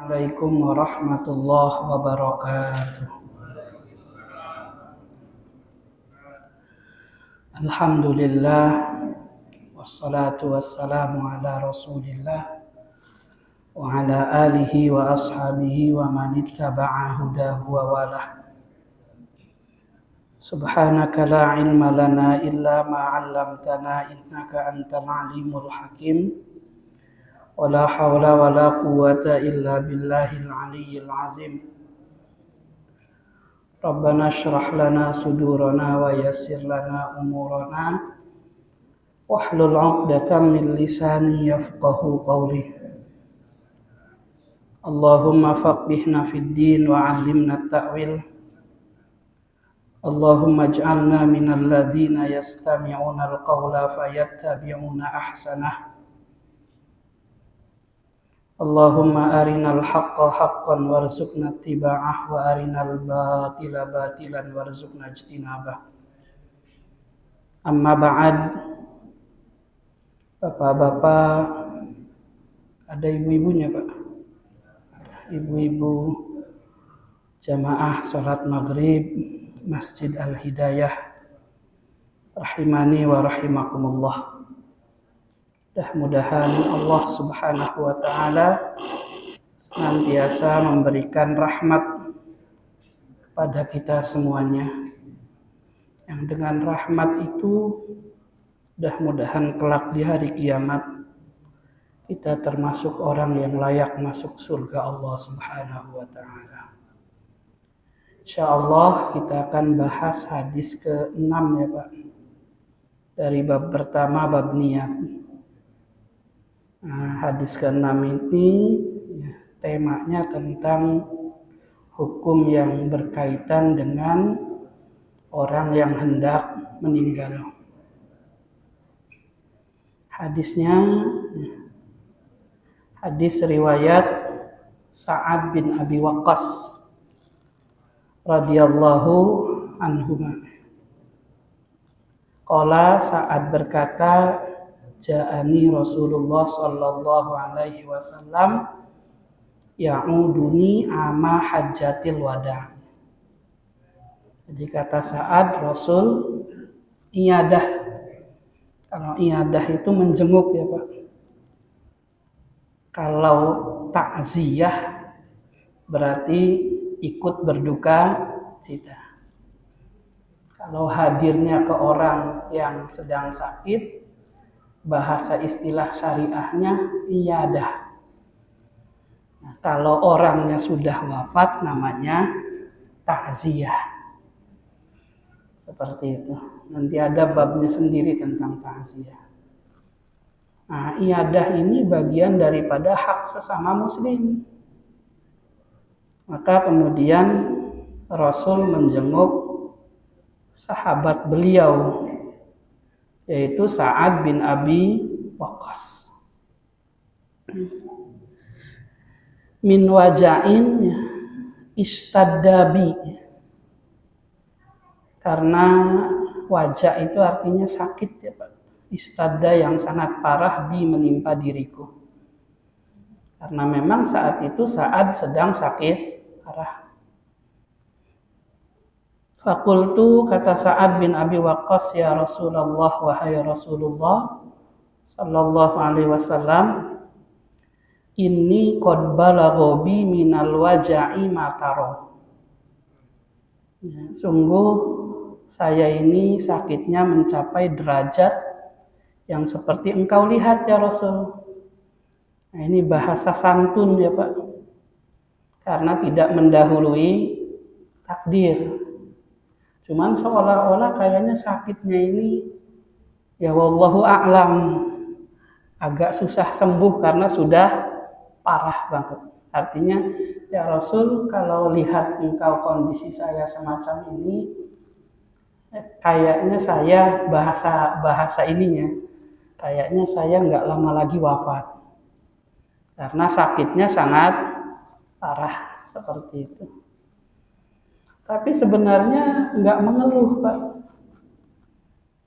Assalamualaikum warahmatullahi wabarakatuh. Alhamdulillah wassalatu wassalamu ala Rasulillah wa ala alihi wa ashabihi wa man ittaba'a hudahu wa walah. Subhanaka la ilma lana illa ma 'allamtana innaka antal alimul hakim. Wala hawla wala quwwata illa billahil aliyyil azim. Rabbana shrah lana sudurana wa yassir lana umurana wahlul 'uqdatam min lisani yafqahu qawli. Allahumma faqihna fid din wa 'allimna at-ta'wil. Allahumma ij'alna minal ladzina yastami'una al-qawla fayattabi'una ahsanah. Allahumma arinal haqqa haqqan warzuqna ittiba'ah wa arinal batila batilan warzuqna ijtinabah. Amma ba'd. Bapak-bapak, ada ibu-ibunya, Pak? Ibu-ibu jamaah salat maghrib Masjid Al-Hidayah rahimani wa rahimakumullah. Mudah-mudahan Allah Subhanahu wa ta'ala senantiasa memberikan rahmat kepada kita semuanya. Yang dengan rahmat itu mudah-mudahan kelak di hari kiamat kita termasuk orang yang layak masuk surga Allah Subhanahu wa ta'ala. Insyaallah kita akan bahas hadis ke-6 ya Pak. Dari bab pertama, bab niat. Hadis ke-6 ini temanya tentang hukum yang berkaitan dengan orang yang hendak meninggal. Hadisnya hadis riwayat Sa'ad bin Abi Waqqas radhiyallahu anhu. Qala, Sa'ad berkata, ja'ani Rasulullah sallallahu alaihi wasallam ya'uduni ama hajjatil wada'. Jadi kata Sa'ad, Rasul iyadah. Kalau iyadah itu menjenguk ya Pak. Kalau takziah berarti ikut berduka cita. Kalau hadirnya ke orang yang sedang sakit, bahasa istilah syariahnya iyadah. Nah, kalau orangnya sudah wafat namanya takziah. Seperti itu. Nanti ada babnya sendiri tentang takziah. Nah, iyadah ini bagian daripada hak sesama muslim. Maka kemudian Rasul menjenguk sahabat beliau, yaitu Sa'ad bin Abi Waqqas. Min waja'in istaddabi. Karena wajah itu artinya sakit ya Pak. Istadda yang sangat parah bi menimpa diriku. Karena memang saat itu Sa'ad sedang sakit parah. Fakultu, kata Sa'ad bin Abi Waqqas, ya Rasulullah, wahai Rasulullah sallallahu alaihi wasallam, inni qad balagha bi minal waja'i ma tara. Sungguh saya ini sakitnya mencapai derajat yang seperti engkau lihat ya Rasul. Nah, ini bahasa santun ya Pak. Karena tidak mendahului takdir. Cuman seolah-olah kayaknya sakitnya ini ya wallahu a'lam agak susah sembuh karena sudah parah banget. Artinya ya Rasul, kalau lihat engkau kondisi saya semacam ini, kayaknya saya bahasa ininya, kayaknya saya nggak lama lagi wafat. Karena sakitnya sangat parah seperti itu. Tapi sebenarnya nggak mengeluh Pak.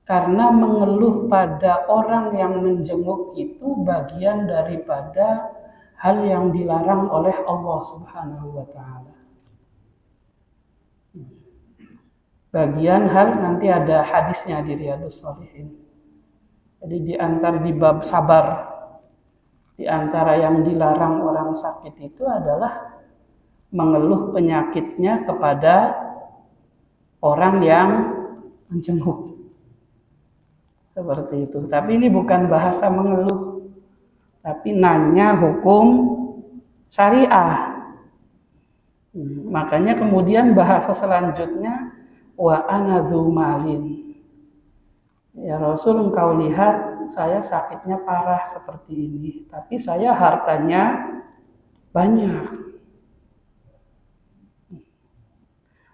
Karena mengeluh pada orang yang menjenguk itu bagian daripada hal yang dilarang oleh Allah Subhanahu wa taala. Bagian hal nanti ada hadisnya di Riyadhus Shalihin. Jadi di bab sabar, di antara yang dilarang orang sakit itu adalah mengeluh penyakitnya kepada orang yang menjenguk. Seperti itu. Tapi ini bukan bahasa mengeluh, tapi nanya hukum syariah. Makanya kemudian bahasa selanjutnya wa ana dzu malin. Ya Rasul, engkau lihat saya sakitnya parah seperti ini, tapi saya hartanya banyak.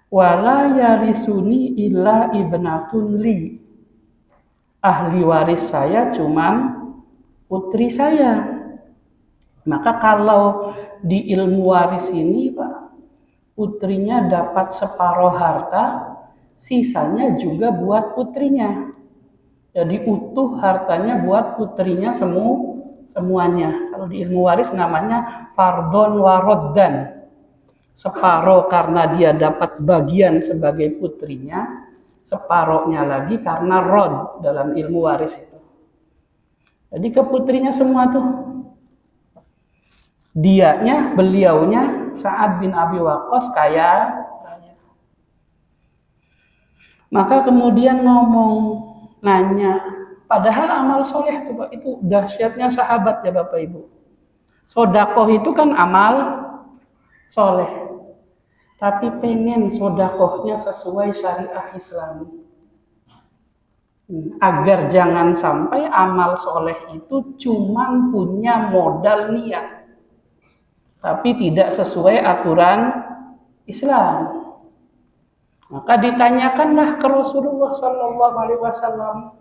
Wala yarisuni illa ibnatun li. Ahli waris saya cuman putri saya. Maka kalau di ilmu waris ini, Pak, putrinya dapat separuh harta, sisanya juga buat putrinya. Jadi utuh hartanya buat putrinya semuanya. Kalau di ilmu waris namanya fardhon waroddan. Separuh karena dia dapat bagian sebagai putrinya, separuhnya lagi karena rod dalam ilmu waris itu. Jadi ke putrinya semua tuh. Beliaunya Sa'ad bin Abi Waqqas kaya. Maka kemudian nanya, padahal amal soleh itu dahsyatnya sahabat ya Bapak Ibu. Sodakoh itu kan amal soleh, tapi pengen sodakohnya sesuai syariah Islam, agar jangan sampai amal soleh itu cuman punya modal niat, tapi tidak sesuai aturan Islam. Maka ditanyakanlah ke Rasulullah Sallallahu Alaihi Wasallam.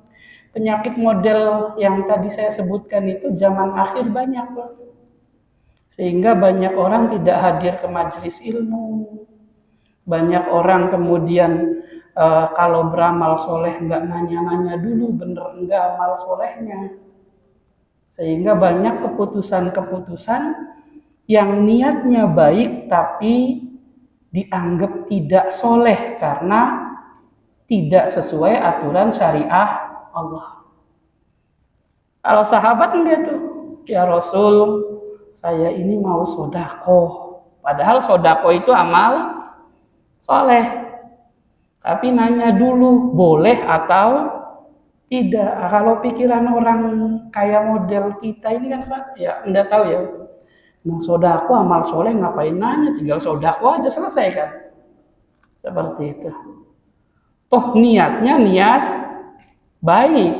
Penyakit model yang tadi saya sebutkan itu zaman akhir banyak, sehingga banyak orang tidak hadir ke majelis ilmu. Banyak orang kemudian kalau beramal soleh nggak nanya-nanya dulu bener enggak amal solehnya, sehingga banyak keputusan-keputusan yang niatnya baik tapi dianggap tidak soleh karena tidak sesuai aturan syariah Allah. Kalau sahabat enggak tuh, ya Rasul, saya ini mau sodakoh. Padahal sodakoh itu amal soleh. Tapi nanya dulu boleh atau tidak. Kalau pikiran orang kayak model kita ini kan Pak, ya Anda tahu ya. Mau sodako amal soleh ngapain nanya, tinggal sodako aja selesai kan, seperti itu. Toh niatnya niat baik,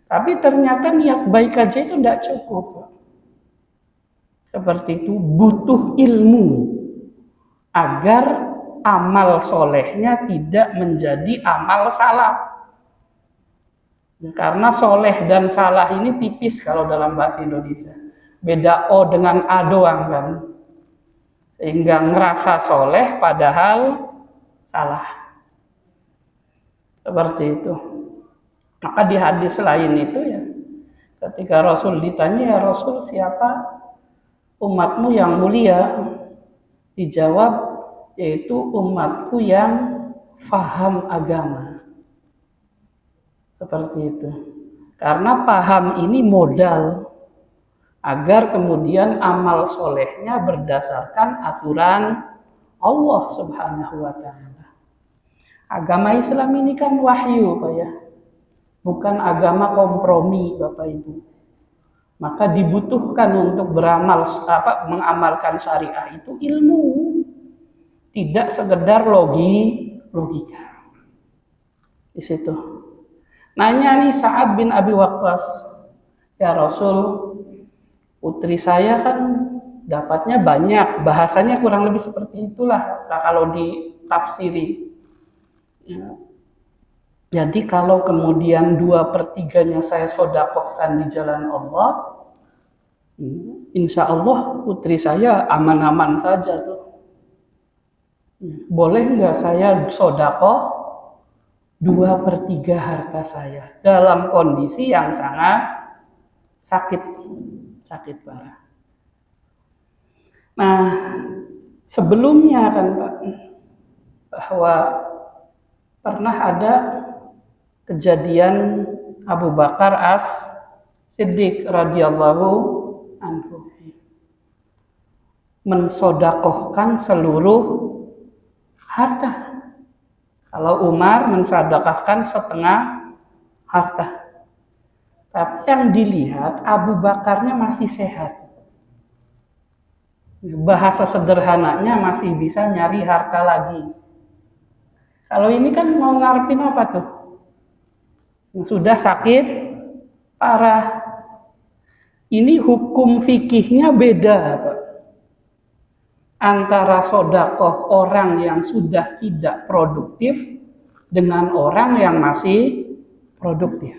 tapi ternyata niat baik aja itu tidak cukup. Seperti itu, butuh ilmu agar amal solehnya tidak menjadi amal salah. Karena soleh dan salah ini tipis kalau dalam bahasa Indonesia. Beda O dengan A doang kan. Sehingga ngerasa soleh padahal salah. Seperti itu. Maka di hadis lain itu ya, ketika Rasul ditanya, ya Rasul siapa umatmu yang mulia? Dijawab, yaitu umatku yang faham agama. Seperti itu. Karena paham ini modal agar kemudian amal solehnya berdasarkan aturan Allah Subhanahu wa ta'ala. Agama Islam ini kan wahyu Pak ya, bukan agama kompromi Bapak Ibu. Maka dibutuhkan untuk mengamalkan syariah itu ilmu, tidak sekedar logika. Di situ. Nanya nih Sa'ad bin Abi Waqqas, ya Rasul, putri saya kan dapatnya banyak, bahasanya kurang lebih seperti itulah kalau ditafsiri. Ya. Jadi kalau kemudian 2/3 saya sodakohkan di jalan Allah, insya Allah putri saya aman-aman saja tuh. Boleh nggak saya sodakoh 2/3 harta saya dalam kondisi yang sangat sakit parah. Nah, sebelumnya kan Pak, bahwa pernah ada kejadian Abu Bakar As-Siddiq radhiyallahu anhu mensodakohkan seluruh harta. Kalau Umar mensedekahkan setengah harta. Tapi yang dilihat Abu Bakarnya masih sehat. Bahasa sederhananya masih bisa nyari harta lagi. Kalau ini kan mau ngarepin apa tuh? Yang sudah sakit parah. Ini hukum fikihnya beda, Pak. Antara sodakoh orang yang sudah tidak produktif dengan orang yang masih produktif.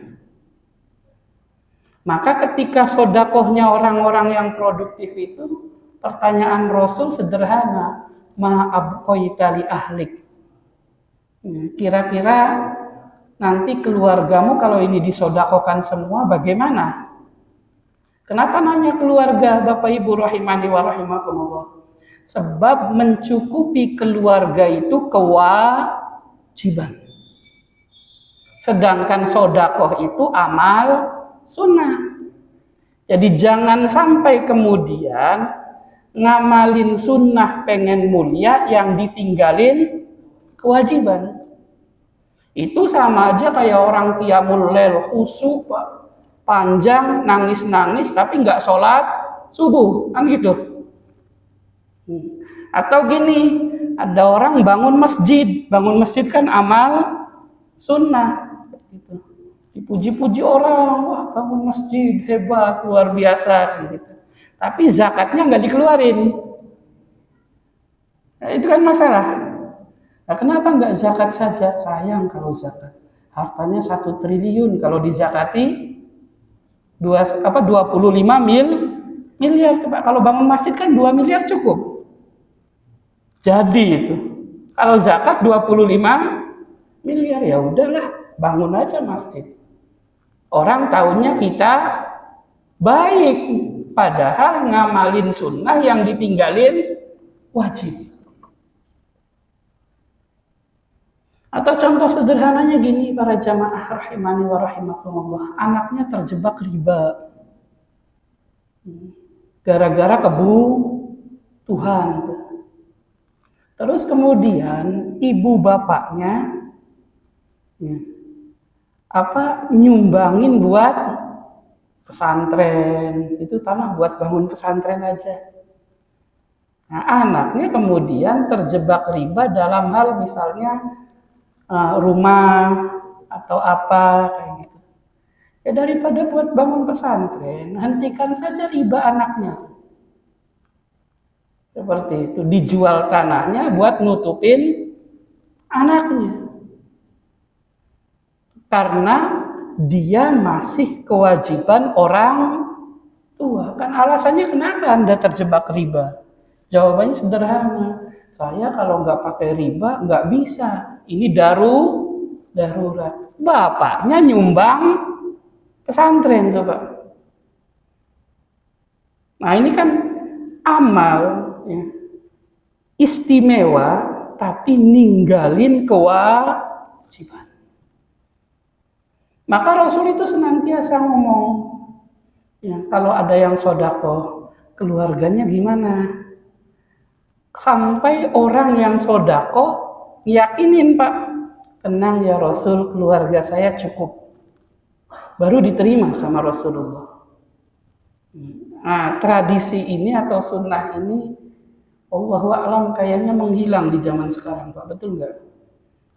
Maka ketika sodakohnya orang-orang yang produktif itu, pertanyaan Rasul sederhana, ma'abqaita li ahlik. Kira-kira nanti keluargamu kalau ini disodakohkan semua bagaimana? Kenapa nanya keluarga, Bapak Ibu rahimani wa rahimakumullah? Sebab mencukupi keluarga itu kewajiban. Sedangkan sodakoh itu amal sunnah. Jadi jangan sampai kemudian ngamalin sunnah pengen mulia yang ditinggalin kewajiban. Itu sama aja kayak orang qiyamul lail khusyuk panjang nangis-nangis tapi nggak sholat subuh, kan gitu. Atau gini, ada orang bangun masjid kan amal sunnah. Gitu. Dipuji-puji orang, wah bangun masjid hebat luar biasa, gitu. Tapi zakatnya nggak dikeluarin. Nah, itu kan masalah. Nah, kenapa nggak zakat saja? Sayang kalau zakat. Hartanya 1 triliun kalau dizakati 25 miliar. Kalau bangun masjid kan 2 miliar cukup. Jadi itu. Kalau zakat 25 miliar ya udahlah, bangun aja masjid. Orang tahunya kita baik, padahal ngamalin sunnah yang ditinggalin wajib. Atau contoh sederhananya gini, para jamaah rahimani wa rahimakumullah, anaknya terjebak riba. Gara-gara kebutuhan. Terus kemudian ibu bapaknya nyumbangin buat pesantren, itu tanah buat bangun pesantren aja. Nah, anaknya kemudian terjebak riba dalam hal misalnya rumah atau apa kayak gitu. Ya daripada buat bangun pesantren, hentikan saja riba anaknya. Seperti itu, dijual tanahnya buat nutupin anaknya. Karena dia masih kewajiban orang tua. Kan alasannya kenapa Anda terjebak riba? Jawabannya sederhana. Saya kalau nggak pakai riba nggak bisa. Ini darurat. Bapaknya nyumbang pesantren tuh Pak. Nah ini kan amal ya, istimewa tapi ninggalin kewajiban. Maka Rasul itu senantiasa ngomong, ya, kalau ada yang sodako, keluarganya gimana? Sampai orang yang sodako yakinin Pak, tenang ya Rasul, keluarga saya cukup. Baru diterima sama Rasulullah. Nah, tradisi ini atau sunnah ini Allahu a'lam kayaknya menghilang di zaman sekarang Pak, betul nggak?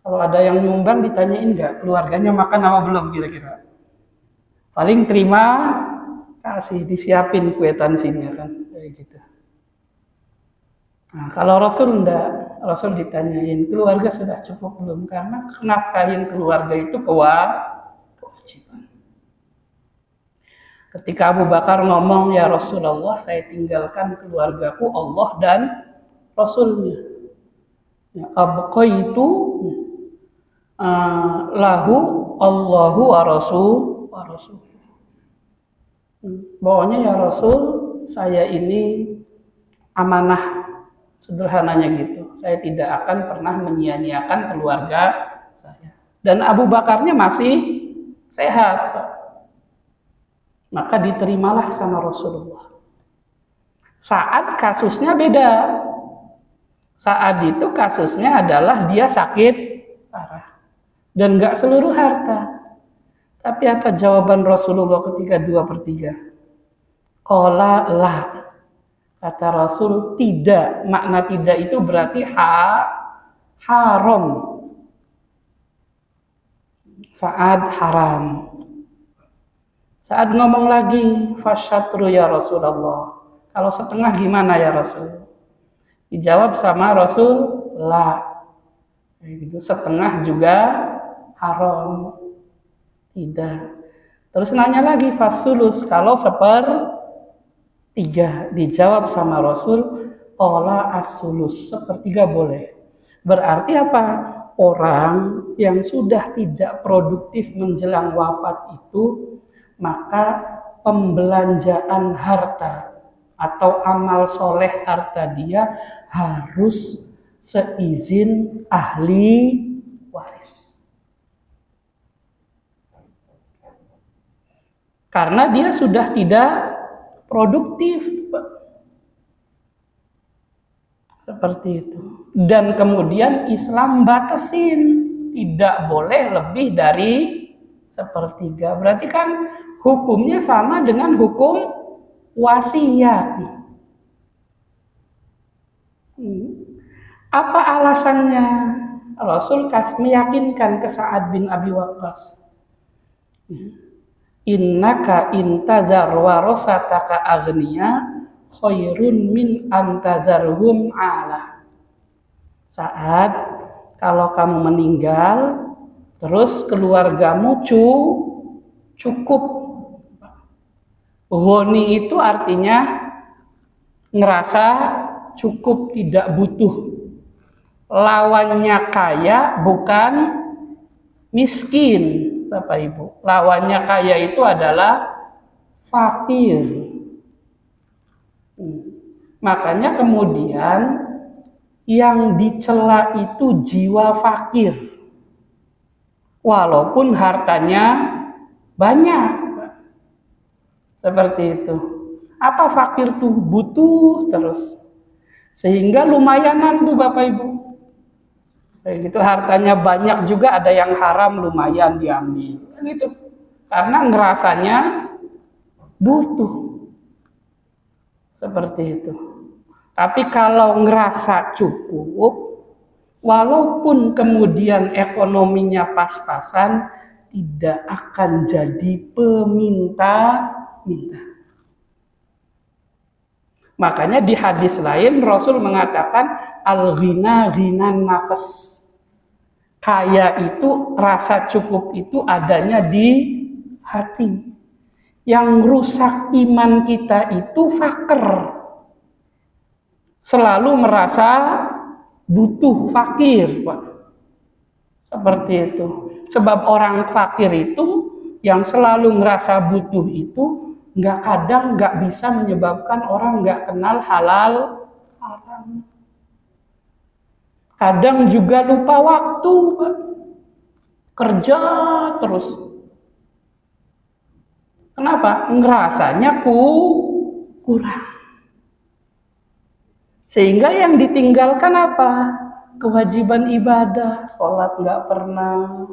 Kalau ada yang nyumbang ditanyain nggak keluarganya makan apa belum kira-kira? Paling terima kasih, disiapin kwitansinya kan kayak gitu. Nah, kalau Rasul enggak, Rasul ditanyain keluarga sudah cukup belum, karena nafkahin keluarga itu kewajiban. Ketika Abu Bakar ngomong, ya Rasulullah saya tinggalkan keluargaku Allah dan Rasulnya. Ya, abqaitu lahu Allahu wa Rasul. Pokoknya ya Rasul, saya ini amanah, sederhananya gitu. Saya tidak akan pernah menyia-nyiakan keluarga saya. Dan Abu Bakarnya masih sehat, maka diterimalah sama Rasulullah. Saat kasusnya beda. Saat itu kasusnya adalah dia sakit parah dan gak seluruh harta. Tapi apa jawaban Rasulullah ketika 2/3? Qala la. Kata Rasul, tidak. Makna tidak itu berarti haram. Saat haram. Saat ngomong lagi, fasyatru ya Rasulullah. Kalau setengah gimana ya Rasul? Dijawab sama Rasul, la. Gitu, setengah juga haram. Tidak. Terus nanya lagi, fasulus. Kalau 1/3. Dijawab sama Rasul, qala as-sulus. 1/3 boleh. Berarti apa? Orang yang sudah tidak produktif menjelang wafat itu, maka pembelanjaan harta atau amal soleh harta dia harus seizin ahli waris. Karena dia sudah tidak produktif. Seperti itu. Dan kemudian Islam batasin, tidak boleh lebih dari 1/3. Berarti kan hukumnya sama dengan hukum wasiat. Apa alasannya? Rasul meyakinkan ke Sa'ad bin Abi Waqqas. Innaka intazar warasataka aghniya khairun min antazarhum ala. Saat kalau kamu meninggal terus keluargamu cukup. Ghani itu artinya ngerasa cukup, tidak butuh. Lawannya kaya bukan miskin, Bapak Ibu. Lawannya kaya itu adalah fakir. Makanya kemudian yang dicela itu jiwa fakir. Walaupun hartanya banyak. Seperti itu. Apa fakir tuh? Butuh terus. Sehingga lumayanan tuh Bapak Ibu. Kayak gitu, hartanya banyak juga ada yang haram, lumayan diambil. Gitu. Karena ngerasanya butuh. Seperti itu. Tapi kalau ngerasa cukup, walaupun kemudian ekonominya pas-pasan, tidak akan jadi peminta-minta. Makanya di hadis lain Rasul mengatakan al-ghina ghinan nafas. Kaya itu, rasa cukup itu adanya di hati. Yang rusak iman kita itu fakir. Selalu merasa butuh, fakir, Pak. Seperti itu. Sebab orang fakir itu yang selalu ngerasa butuh itu kadang nggak bisa menyebabkan orang nggak kenal halal haram. Kadang juga lupa waktu, Pak. Kerja terus. Kenapa? Ngerasanya kurang. Sehingga yang ditinggalkan apa? Kewajiban ibadah, sholat nggak pernah,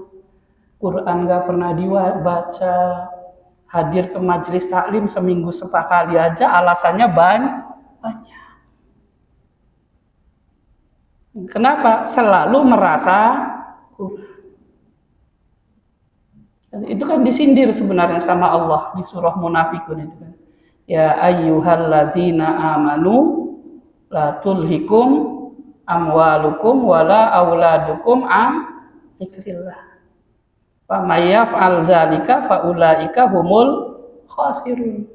Quran nggak pernah dibaca, hadir ke majelis taklim seminggu sekali aja alasannya banyak. Kenapa? Selalu merasa kurang. Itu kan disindir sebenarnya sama Allah di surah Munafikun itu kan. Ya ayyuhallazina amanu la tulhikum amwalukum wala auladukum am dzikrillah. Fa may yaf'al dzalika fa ulaika humul khasirun.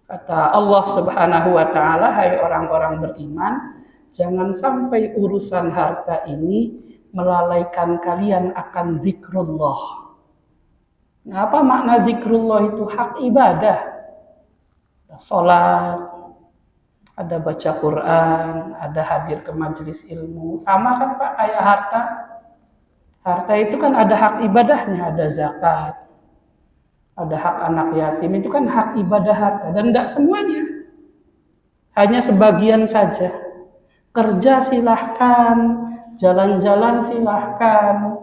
Kata Allah Subhanahu wa taala, hai orang-orang beriman, jangan sampai urusan harta ini melalaikan kalian akan zikrullah. Nah, apa makna zikrullah itu? Hak ibadah. Salat, ada baca Quran, ada hadir ke majelis ilmu. Sama kan Pak, kayak harta. Harta itu kan ada hak ibadahnya, ada zakat, ada hak anak yatim, itu kan hak ibadah harta. Dan tidak semuanya, hanya sebagian saja. Kerja silahkan, jalan-jalan silahkan,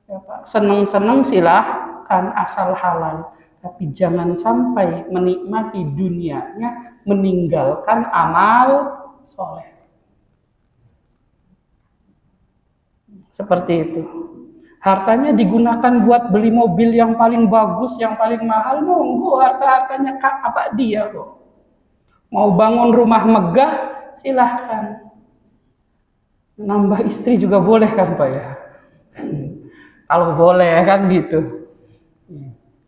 ya Pak, seneng-seneng silahkan, asal halal. Tapi jangan sampai menikmati dunianya meninggalkan amal soleh. Seperti itu. Hartanya digunakan buat beli mobil yang paling bagus, yang paling mahal, monggo, harta-hartanya apa dia kok. Mau bangun rumah megah, silahkan. Nambah istri juga boleh kan Pak ya? Kalau boleh kan gitu.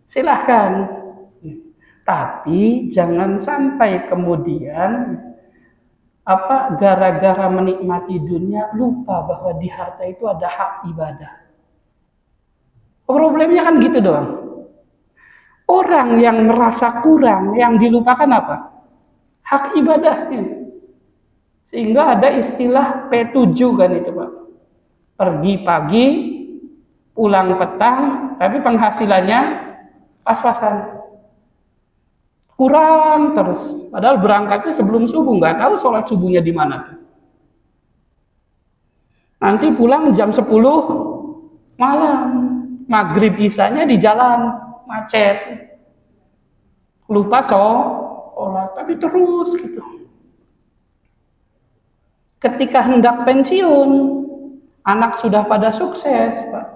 Silahkan. Tapi jangan sampai kemudian gara-gara menikmati dunia lupa bahwa di harta itu ada hak ibadah. Problemnya kan gitu doang. Orang yang merasa kurang, yang dilupakan apa? Hak ibadahnya. Sehingga ada istilah P7 kan itu Pak. Pergi pagi, pulang petang, tapi penghasilannya pas-pasan. Kurang terus. Padahal berangkatnya sebelum subuh, nggak tahu sholat subuhnya di mana tuh. Nanti pulang jam 10 malam. Maghrib isanya di jalan, macet. Lupa sholat, tapi terus gitu. Ketika hendak pensiun, anak sudah pada sukses, Pak.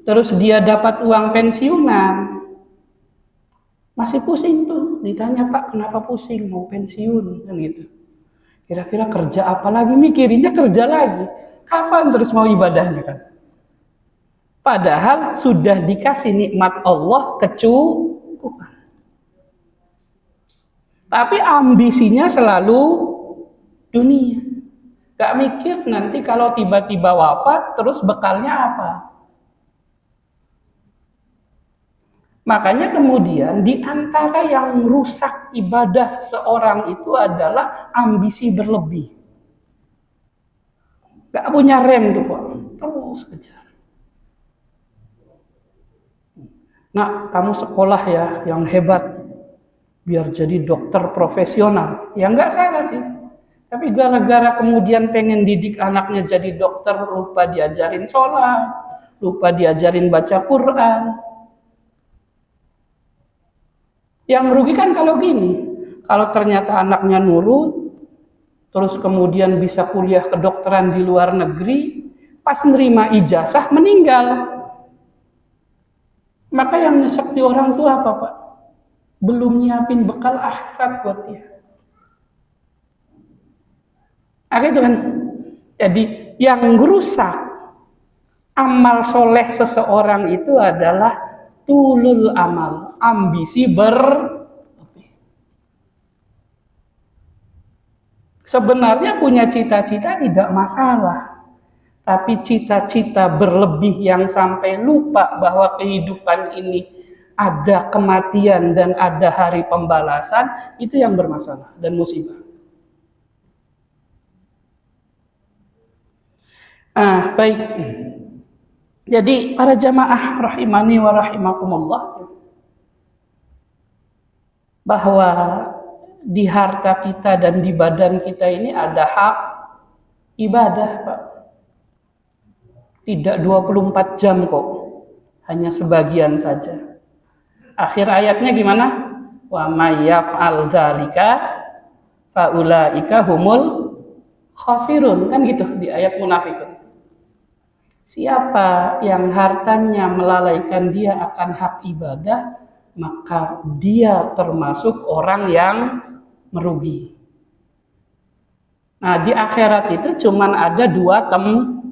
Terus dia dapat uang pensiunan, masih pusing tuh. Ditanya, Pak, kenapa pusing? Mau pensiun, kan gitu. Kira-kira kerja apa lagi? Mikirinnya kerja lagi. Kapan terus mau ibadahnya kan? Padahal sudah dikasih nikmat Allah kecukupan. Tapi ambisinya selalu dunia. Gak mikir nanti kalau tiba-tiba wafat, terus bekalnya apa? Makanya kemudian di antara yang rusak ibadah seseorang itu adalah ambisi berlebih. Gak punya rem tuh Pak, terus kejar. Nah, kamu sekolah ya yang hebat, biar jadi dokter profesional. Ya nggak salah sih. Tapi gara-gara kemudian pengen didik anaknya jadi dokter, lupa diajarin sholat, lupa diajarin baca Quran. Yang merugikan kalau gini, kalau ternyata anaknya nurut, terus kemudian bisa kuliah kedokteran di luar negeri, pas nerima ijazah meninggal. Maka yang nyesek di orang tua apa Pak? Belum nyiapin bekal akhirat buat dia. Akhirnya itu kan. Jadi yang merusak amal soleh seseorang itu adalah tulul amal, ambisi berlebih. Sebenarnya punya cita-cita tidak masalah. Tapi cita-cita berlebih yang sampai lupa bahwa kehidupan ini ada kematian dan ada hari pembalasan, itu yang bermasalah dan musibah. Baik. Jadi para jamaah rahimani wa rahimakumullah, bahwa di harta kita dan di badan kita ini ada hak ibadah, Pak. Tidak 24 jam kok, hanya sebagian saja. Akhir ayatnya gimana? Wa may yaf'al zalika faulaika humul khasirun, kan gitu di ayat Munafikun. Siapa yang hartanya melalaikan dia akan hak ibadah, maka dia termasuk orang yang merugi. Nah, di akhirat itu cuman ada dua tempat.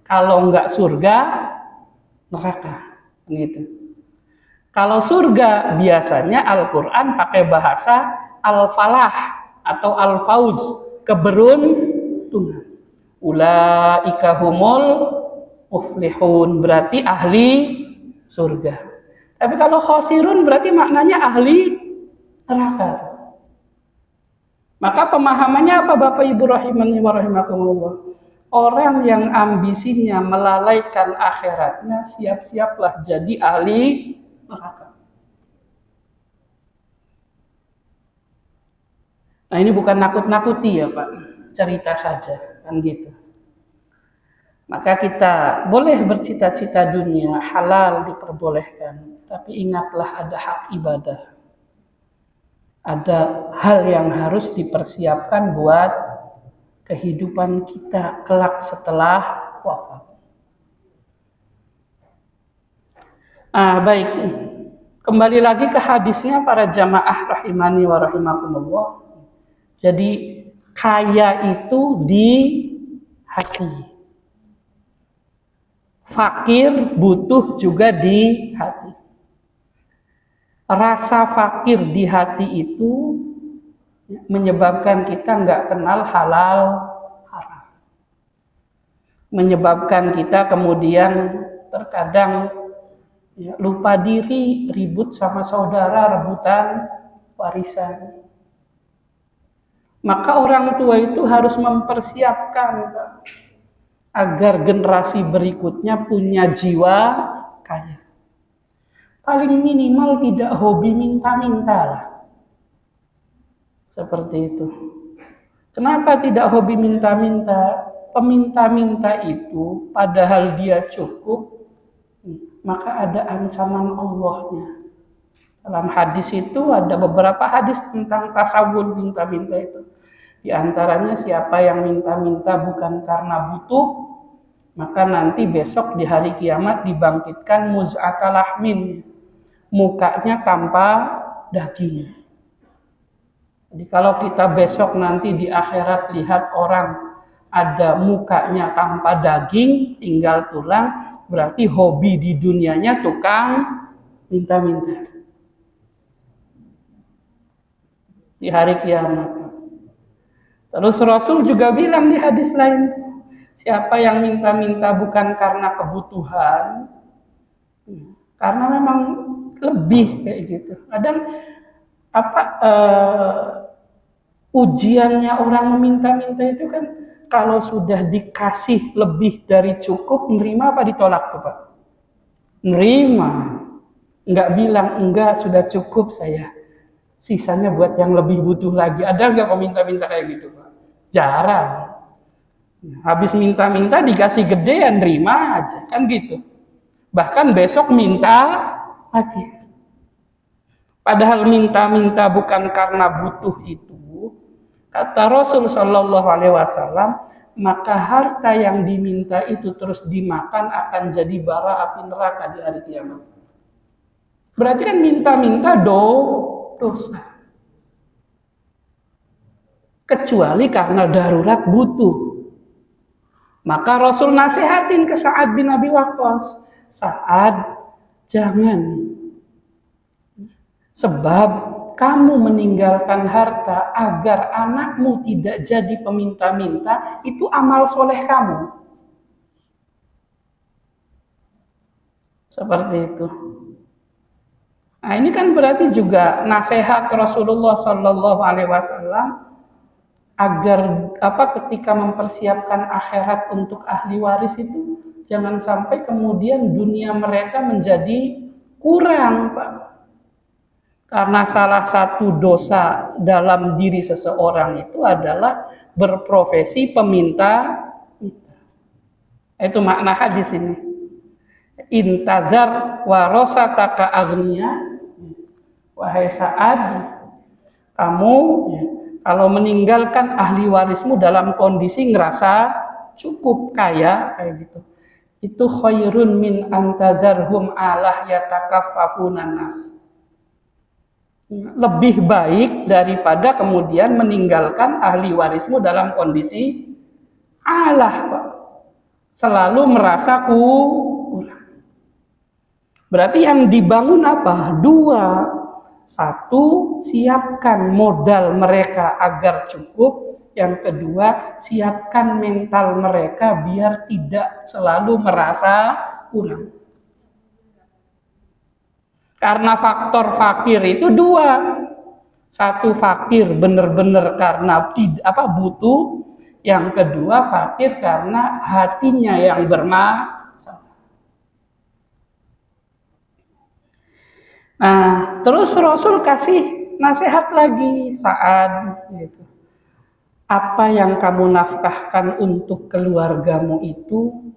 Kalau enggak surga, neraka, gitu. Kalau surga biasanya Al-Quran pakai bahasa al-falah atau al-fauz, keberuntungan. Ulaika humul muflihun, berarti ahli surga. Tapi kalau khosirun berarti maknanya ahli neraka. Maka pemahamannya apa Bapak Ibu rahimani wa rahimakumullah? Orang yang ambisinya melalaikan akhiratnya, siap-siaplah jadi ahli neraka. Nah ini bukan nakut-nakuti ya Pak, cerita saja kan gitu. Maka kita boleh bercita-cita dunia, halal diperbolehkan, tapi ingatlah ada hak ibadah. Ada hal yang harus dipersiapkan buat kehidupan kita kelak setelah wafat. Baik, kembali lagi ke hadisnya para jamaah rahimani wa rahimakumullah. Jadi kaya itu di hati, fakir butuh juga di hati. Rasa fakir di hati itu menyebabkan kita nggak kenal halal haram, menyebabkan kita kemudian terkadang lupa diri, ribut sama saudara, rebutan warisan. Maka orang tua itu harus mempersiapkan agar generasi berikutnya punya jiwa kaya. Paling minimal tidak hobi minta-minta lah. Seperti itu. Kenapa tidak hobi minta-minta? Peminta-minta itu padahal dia cukup, maka ada ancaman Allahnya. Dalam hadis itu ada beberapa hadis tentang tasawuf minta-minta itu. Di antaranya siapa yang minta-minta bukan karena butuh, maka nanti besok di hari kiamat dibangkitkan muz'atalahmin, mukanya tanpa daging. Jadi kalau kita besok nanti di akhirat lihat orang ada mukanya tanpa daging, tinggal tulang, berarti hobi di dunianya tukang minta-minta. Di hari kiamat. Terus Rasul juga bilang di hadis lain, siapa yang minta-minta bukan karena kebutuhan, karena memang lebih kayak gitu. Kadang ujiannya orang meminta-minta itu kan kalau sudah dikasih lebih dari cukup, nerima apa ditolak tuh Pak? Nerima. Enggak bilang enggak sudah cukup saya. Sisanya buat yang lebih butuh lagi. Ada enggak peminta-minta kayak gitu Pak? Jarang. Habis minta-minta dikasih gede ya nerima aja kan gitu. Bahkan besok minta lagi. Padahal minta-minta bukan karena butuh itu, kata Rasul Shallallahu Alaihi Wasallam, maka harta yang diminta itu terus dimakan akan jadi bara api neraka di hari kiamat. Berarti kan minta-minta dosa. Kecuali karena darurat butuh. Maka Rasul nasihatin ke Sa'ad bin Abi Waqqas, Sa'ad, jangan. Sebab kamu meninggalkan harta agar anakmu tidak jadi peminta-minta, itu amal soleh kamu. Seperti itu. Nah ini kan berarti juga nasihat Rasulullah Sallallahu Alaihi Wasallam agar ketika mempersiapkan akhirat untuk ahli waris itu jangan sampai kemudian dunia mereka menjadi kurang, Pak. Karena salah satu dosa dalam diri seseorang itu adalah berprofesi peminta. Itu makna hadis ini. Intazar warasataka agniya, wahai Sa'ad, kamu kalau meninggalkan ahli warismu dalam kondisi ngerasa cukup kaya kayak gitu, itu khairun min antazarhum alah yatakaffafunan nas. Lebih baik daripada kemudian meninggalkan ahli warismu dalam kondisi alah, Pak. Selalu merasa kurang. Berarti yang dibangun apa? Dua. Satu, siapkan modal mereka agar cukup. Yang kedua, siapkan mental mereka biar tidak selalu merasa kurang. Karena faktor fakir itu dua. Satu fakir benar-benar karena butuh, yang kedua fakir karena hatinya yang bermasalah. Nah, terus Rasul kasih nasihat lagi saat gitu. Apa yang kamu nafkahkan untuk keluargamu itu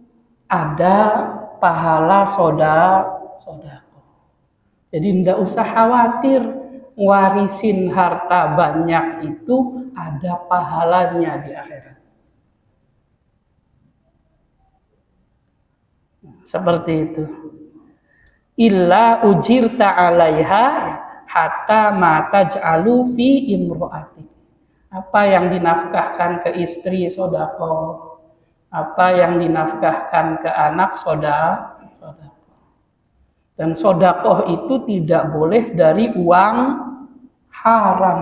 ada pahala sodako. Jadi tidak usah khawatir warisin harta banyak itu ada pahalanya di akhirat. Seperti itu. Illa ujirta 'alaiha hatta ma taj'alu fi imro'atik. Apa yang dinafkahkan ke istri sodako, apa yang dinafkahkan ke anak sodako. Dan sodakoh itu tidak boleh dari uang haram.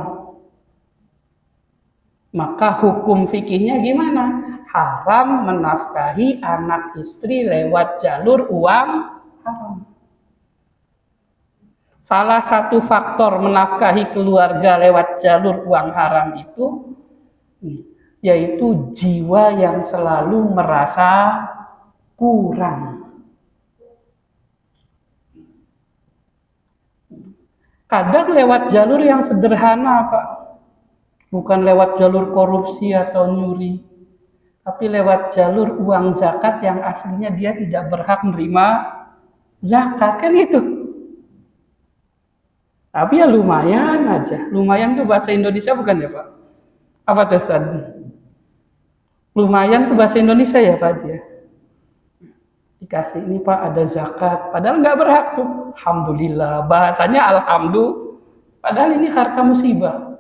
Maka hukum fikihnya gimana? Haram menafkahi anak istri lewat jalur uang haram. Salah satu faktor menafkahi keluarga lewat jalur uang haram itu yaitu jiwa yang selalu merasa kurang. Kadang lewat jalur yang sederhana, Pak. Bukan lewat jalur korupsi atau nyuri. Tapi lewat jalur uang zakat yang aslinya dia tidak berhak menerima zakat. Kan itu. Tapi ya lumayan aja. Lumayan itu bahasa Indonesia bukan ya, Pak? Apa Ustaz? Lumayan itu bahasa Indonesia ya, Pak? Ya? Dikasih ini Pak ada zakat, padahal nggak berhak tuh. Alhamdulillah, bahasanya alhamdulillah, padahal ini harta musibah,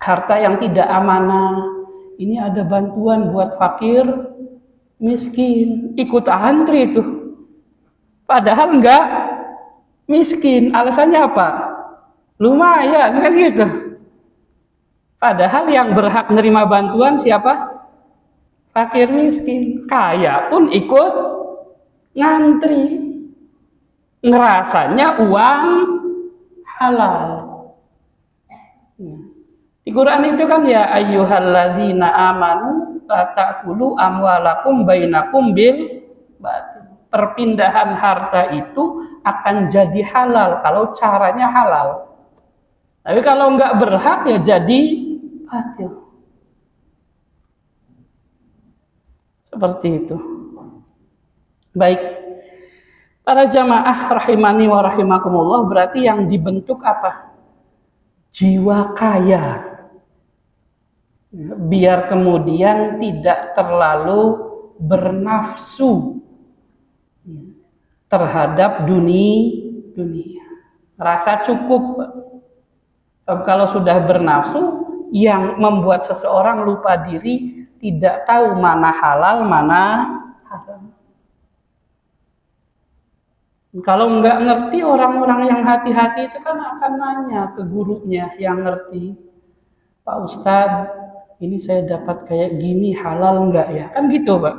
harta yang tidak amanah. Ini ada bantuan buat fakir miskin, ikut antri itu, padahal nggak miskin. Alasannya apa? Lumayan kan gitu. Padahal yang berhak menerima bantuan siapa? Fakir miskin. Kaya pun ikut ngantri, ngerasanya uang halal. Di Quran itu kan ya ayyuhalladzina amanu la ta'kulu amwalakum bainakum bil batil. Perpindahan harta itu akan jadi halal kalau caranya halal. Tapi kalau enggak berhak ya jadi batil. Seperti itu. Baik. Para jamaah rahimani wa rahimakumullah, berarti yang dibentuk apa? Jiwa kaya. Biar kemudian tidak terlalu bernafsu terhadap dunia. Rasa cukup. Kalau sudah bernafsu, yang membuat seseorang lupa diri, tidak tahu mana halal, mana haram. Kalau nggak ngerti, orang-orang yang hati-hati itu kan akan nanya ke gurunya yang ngerti. Pak Ustadz, ini saya dapat kayak gini, halal nggak ya? Kan gitu Pak.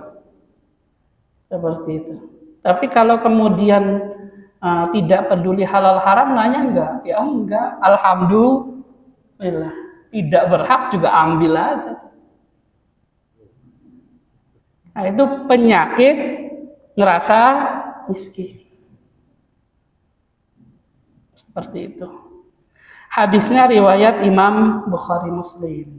Seperti itu. Tapi kalau kemudian tidak peduli halal haram, nanya enggak? Ya enggak, alhamdulillah. Tidak berhak juga ambil aja. Nah, itu penyakit ngerasa miskin. Seperti itu. Hadisnya riwayat Imam Bukhari Muslim.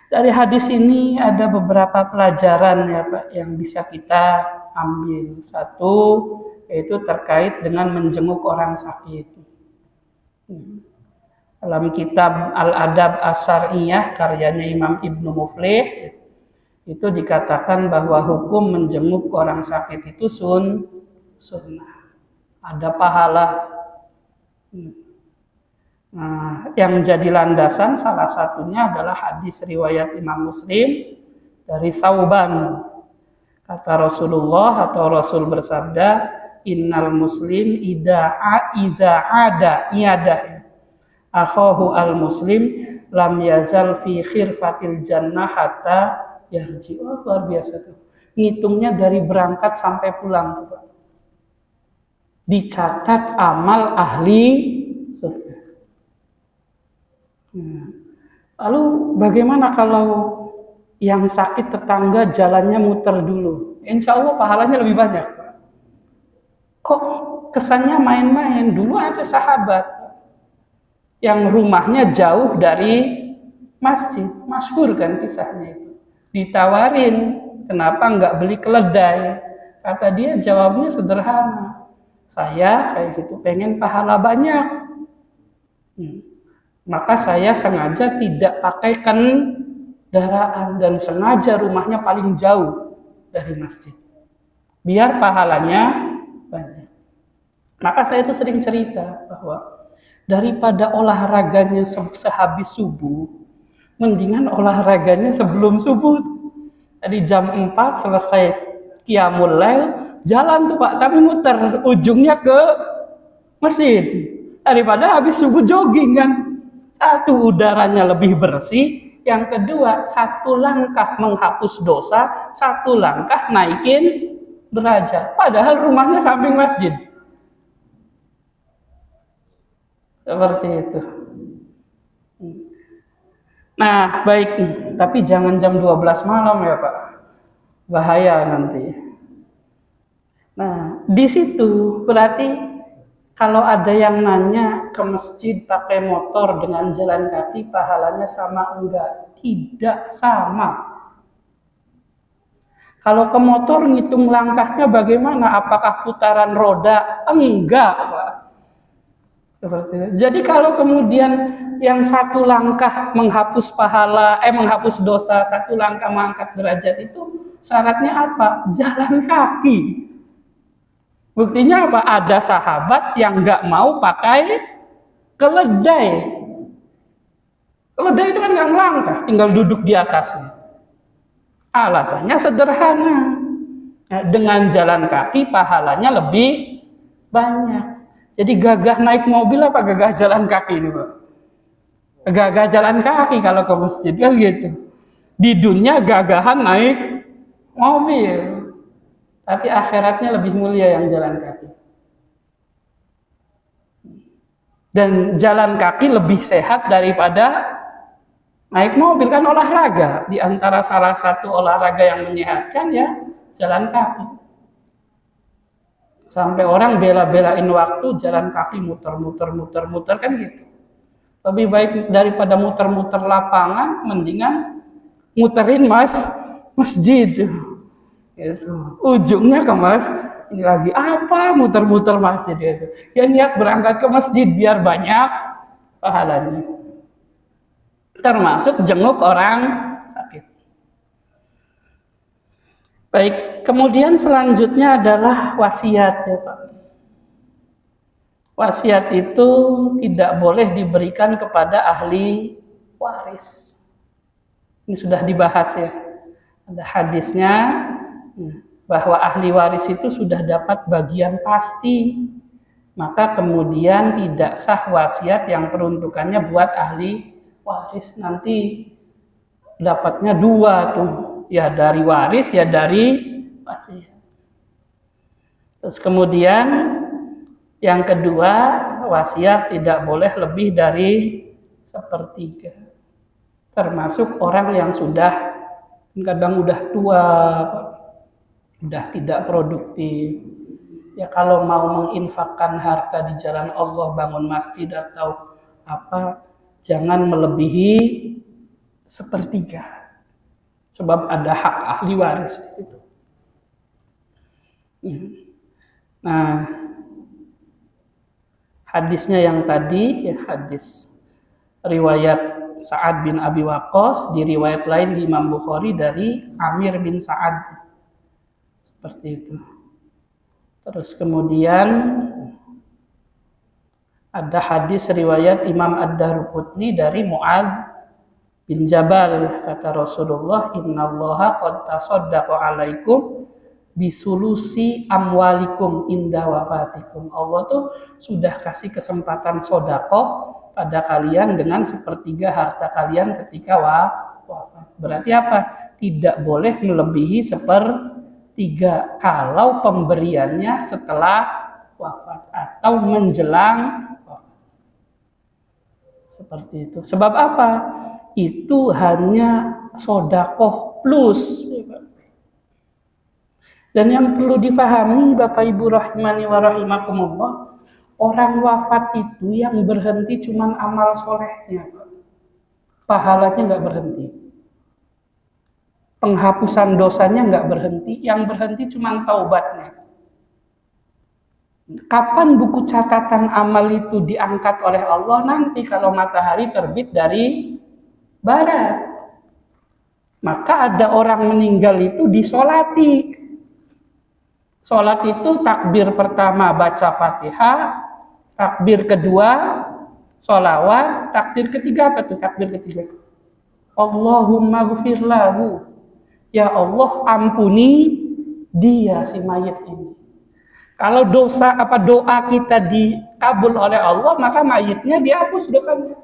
Dari hadis ini ada beberapa pelajaran ya Pak yang bisa kita ambil. Satu, yaitu terkait dengan menjenguk orang sakit. Dalam kitab Al-Adab As-Syar'iyyah karyanya Imam Ibnu Muflih itu dikatakan bahwa hukum menjenguk orang sakit itu sunnah. Ada pahala. Nah, yang jadi landasan salah satunya adalah hadis riwayat Imam Muslim dari Sauban. Kata Rasulullah atau Rasul bersabda, innal muslim idza ada iadah akhahu al muslim lam yazal fi khirfatil jannah hatta yarji. Oh, luar biasa tuh. Ngitungnya dari berangkat sampai pulang tuh, Pak. dicatat amal ahli surga. Lalu bagaimana kalau yang sakit tetangga jalannya muter dulu? Insya Allah pahalanya lebih banyak. Kok kesannya main-main? Dulu ada sahabat yang rumahnya jauh dari masjid, masyhur kan kisahnya itu. Ditawarin, kenapa nggak beli keledai? Kata dia, jawabnya sederhana, saya kayak gitu pengen pahala banyak. Maka saya sengaja tidak pakai kendaraan dan sengaja rumahnya paling jauh dari masjid, biar pahalanya banyak. Maka saya itu sering cerita bahwa daripada olahraganya sehabis subuh, mendingan olahraganya sebelum subuh. Tadi jam 4 selesai qiyamul lail, jalan tuh Pak, tapi muter ujungnya ke masjid. Daripada habis subuh jogging kan. Satu, udaranya lebih bersih. Yang kedua, satu langkah menghapus dosa, satu langkah naikin derajat. Padahal rumahnya samping masjid. Seperti itu. Nah, baik. Tapi jangan jam 12 malam ya Pak. Bahaya nanti. Nah, di situ berarti kalau ada yang nanya ke masjid pakai motor dengan jalan kaki, pahalanya sama enggak? Tidak sama. Kalau ke motor ngitung langkahnya bagaimana? Apakah putaran roda? Enggak, Pak. Seperti itu. Jadi kalau kemudian yang satu langkah menghapus menghapus dosa, satu langkah mengangkat derajat itu syaratnya apa? Jalan kaki. Buktinya apa? Ada sahabat yang nggak mau pakai keledai. Keledai itu kan nggak melangkah, tinggal duduk di atasnya. Alasannya sederhana. Dengan jalan kaki pahalanya lebih banyak. Jadi gagah naik mobil apa gagah jalan kaki ini Pak? Gagah jalan kaki kalau ke masjid kan gitu. Di dunia gagahan naik mobil. Tapi akhiratnya lebih mulia yang jalan kaki. Dan jalan kaki lebih sehat daripada naik mobil, kan olahraga. Di antara salah satu olahraga yang menyehatkan ya jalan kaki. Sampai orang bela-belain waktu jalan kaki muter kan gitu. Lebih baik daripada muter-muter lapangan, mendingan muterin masjid. Gitu. Ujungnya ke ini lagi apa muter-muter masjid itu. Ya niat berangkat ke masjid biar banyak pahalanya. Termasuk jenguk orang sakit. Baik, kemudian selanjutnya adalah wasiat ya Pak. Wasiat itu tidak boleh diberikan kepada ahli waris. Ini sudah dibahas ya. Ada hadisnya bahwa ahli waris itu sudah dapat bagian pasti, maka kemudian tidak sah wasiat yang peruntukannya buat ahli waris. Nanti dapatnya dua tuh, ya dari waris ya dari wasiat. Terus kemudian yang kedua, wasiat tidak boleh lebih dari 1/3, termasuk orang yang sudah kadang udah tua, udah tidak produktif. Ya kalau mau menginfakkan harta di jalan Allah, bangun masjid atau apa, jangan melebihi 1/3. Sebab ada hak ahli waris di situ. Nah, hadisnya yang tadi ya hadis riwayat Sa'ad bin Abi Waqqas, di riwayat lain di Imam Bukhari dari Amir bin Sa'ad. Seperti itu. Terus kemudian ada hadis riwayat Imam Ad-Daruqutni dari Mu'adz bin Jabal, kata Rasulullah, innallaha qad tasaddaqa 'alaikum bisulusi amwalikum inda wafatikum. Allah tuh sudah kasih kesempatan sedekah pada kalian dengan 1/3 harta kalian ketika wafat. Berarti apa? Tidak boleh melebihi 1/3 kalau pemberiannya setelah wafat. atau menjelang seperti itu. Sebab apa? Itu hanya sodakoh plus. Dan yang perlu dipahami Bapak Ibu rahimani wa rahimakumullah, orang wafat itu yang berhenti cuman amal solehnya, pahalanya nggak berhenti, penghapusan dosanya nggak berhenti, yang berhenti cuman taubatnya. Kapan buku catatan amal itu diangkat oleh Allah? Nanti kalau matahari terbit dari barat. Maka ada orang meninggal itu disolati. Sholat itu takbir pertama baca Fatihah, takbir kedua sholawat, takbir ketiga apa tuh? Takbir ketiga Allahumma ghfir lahu, ya Allah ampuni dia si mayit ini. Kalau doa kita dikabul oleh Allah, maka mayitnya dihapus dosanya.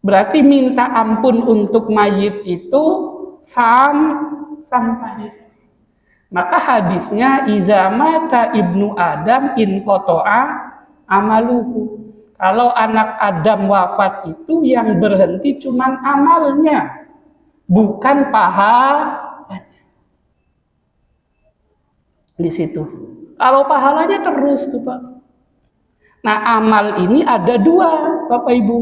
Berarti minta ampun untuk mayit itu sampai. Maka hadisnya iza mata ibnu Adam in qata'a amaluhu. Kalau anak Adam wafat itu yang berhenti cuman amalnya, bukan pahalanya. Di situ. Kalau pahalanya terus tuh Pak. Nah, amal ini ada dua Bapak Ibu.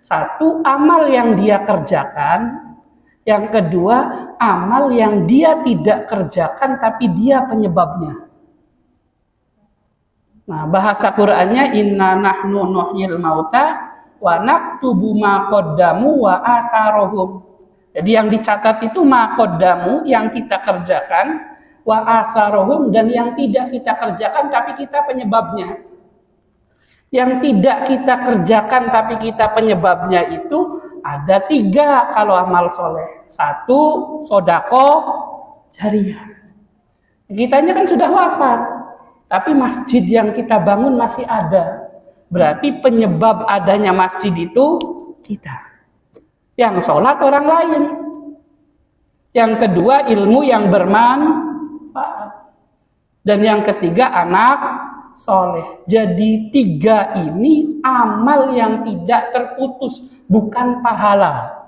Satu, amal yang dia kerjakan. Yang kedua, amal yang dia tidak kerjakan tapi dia penyebabnya. Nah, bahasa Qur'annya inna nahnu nuhyil mauta wa naktubu ma qaddamu wa atharohum. Jadi yang dicatat itu ma qaddamu yang kita kerjakan, wa atharohum dan yang tidak kita kerjakan tapi kita penyebabnya. Yang tidak kita kerjakan tapi kita penyebabnya itu ada 3 kalau amal soleh. 1, sodakoh jariah. Kitanya kan sudah wafat, tapi masjid yang kita bangun masih ada. Berarti penyebab adanya masjid itu kita. Yang sholat orang lain. Yang kedua ilmu yang bermanfaat. Dan yang ketiga anak soleh. Jadi 3 ini amal yang tidak terputus, bukan pahala.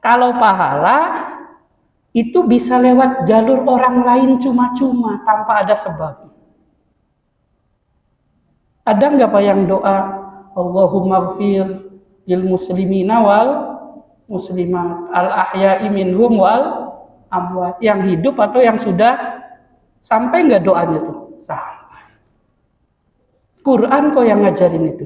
Kalau pahala itu bisa lewat jalur orang lain cuma-cuma tanpa ada sebab. Ada nggak Pak yang doa Allahumma ghfir lil muslimina wal muslimat al ahya'i minhum wal amwat, yang hidup atau yang sudah? Sampai nggak doanya tuh? Sampai. Quran kok yang ngajarin itu.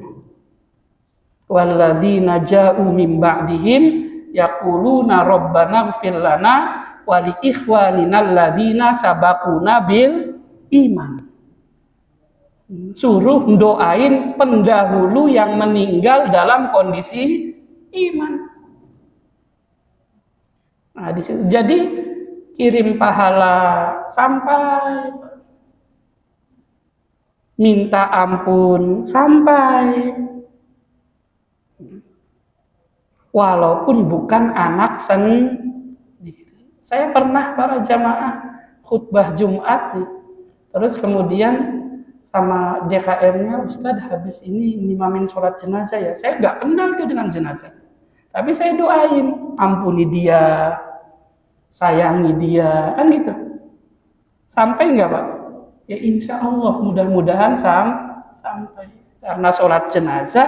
Walladzina ja'u min ba'dihim yaquluna rabbana ighfir lana wa li ikhwanina alladzina sabaquna bil iman. Suruh doain pendahulu yang meninggal dalam kondisi iman. Nah, jadi kirim pahala sampai, minta ampun sampai, walaupun bukan anak sendiri. Saya pernah para jamaah khutbah Jumat, terus kemudian sama DKM-nya, Ustadz habis ini ngimamin sholat jenazah ya. Saya nggak kenal tuh dengan jenazah, tapi saya doain ampuni dia, sayangi dia, kan gitu. Sampai nggak Pak? Ya insya Allah mudah-mudahan sampai. Karena sholat jenazah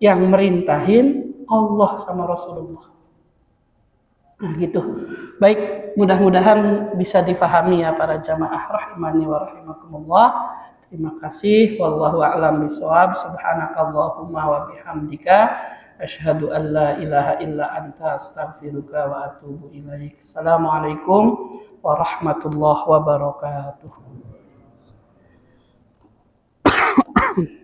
yang merintahin Allah sama Rasulullah. Nah gitu. Baik, mudah-mudahan bisa difahami ya para jamaah rahimani wa rahimakumullah. Terima kasih. Wallahu a'lam bishawab. Subhanakallahumma wa bihamdika asyhadu an la ilaha illa anta astaghfiruka wa atubu ilaik. Assalamualaikum warahmatullahi wabarakatuh.